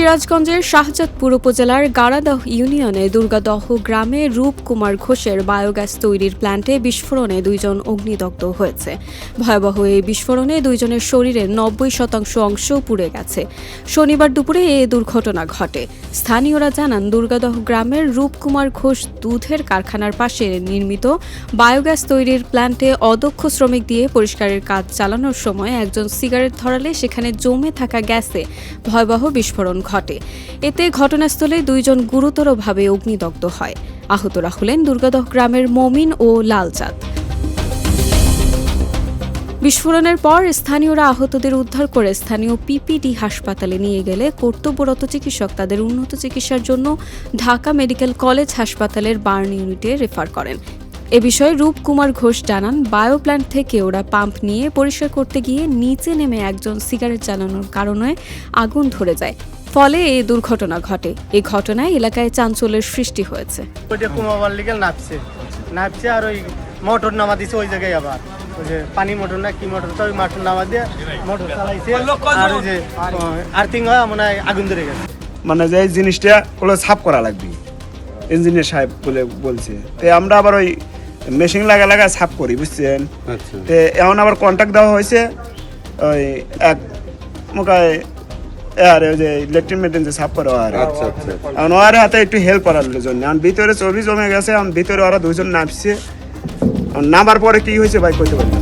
সিরাজগঞ্জের শাহজাদপুর উপজেলার গাড়াদহ ইউনিয়নে দুর্গাদহ গ্রামে রূপকুমার ঘোষের বায়োগ্যাস তৈরির প্ল্যান্টে বিস্ফোরণে 2 জন অগ্নিদগ্ধ হয়েছে। ভয়াবহ এই বিস্ফোরণে 2 জনের শরীরের 90% অংশ পুড়ে গেছে। শনিবার দুপুরে এই দুর্ঘটনা ঘটে। স্থানীয়রা জানান, দুর্গাদহ গ্রামের রূপকুমার ঘোষ দুধের কারখানার পাশে নির্মিত বায়োগ্যাস তৈরির প্ল্যান্টে অদক্ষ শ্রমিক দিয়ে পরিষ্কারের কাজ চালানোর সময় একজন সিগারেট ধরালে সেখানে জমে থাকা গ্যাসে ভয়াবহ বিস্ফোরণ ঘটে। এতে ঘটনাস্থলে 2 জন গুরুতরভাবে অগ্নিদগ্ধ হয়। আহতরা হলেন দুর্গাদহ গ্রামের মমিন ও লালচাঁদ। বিস্ফোরণের পর স্থানীয়রা আহতদের উদ্ধার করে স্থানীয় পিপিডি হাসপাতালে নিয়ে গেলে কর্তব্যরত চিকিৎসক তাদের উন্নত চিকিৎসার জন্য ঢাকা মেডিকেল কলেজ হাসপাতালের বার্ন ইউনিটে রেফার করেন। এ বিষয়ে রূপকুমার ঘোষ জানান, বায়ো প্ল্যান্ট থেকে ওরা পাম্প নিয়ে পরিষ্কার করতে গিয়ে নিচে নেমে একজন সিগারেট জ্বালানোর কারণে আগুন ধরে যায়। ফলে এই দুর্ঘটনা ঘটে। এই ঘটনায় এলাকায় চাঞ্চল্যের সৃষ্টি হয়েছে। নাপছে আর ওই মোটর নামা দিছে ওই জায়গায়, আবার ওই যে পানি মোটর না কি মোটর, তো ওই মোটর নামা দিয়ে মোটর চালাইছে আর ওই যে আর্থিং হয় মনে হয় আগুন ধরে গেছে। মানে যে এই জিনিসটা ওগুলো সাফ করা লাগবে, ইঞ্জিনিয়ার সাহেব বলছে। তো আমরা আবার ওই মেশিন লাগা সাফ করি, বুঝছেন। তো এখন আবার কন্ট্যাক্ট দেওয়া হয়েছে ওই এক মোকায় আর ওই যে ইলেকট্রিক মেটেন্সে সাফ করা আর এখন ওর হাতে একটু হেল্প করার জন্য। এখন ভিতরে চর্বি জমে গেছে, এখন ভিতরে ওরা 2 জন নামছে। নামার পরে কি হয়েছে ভাই কইতে পারি না।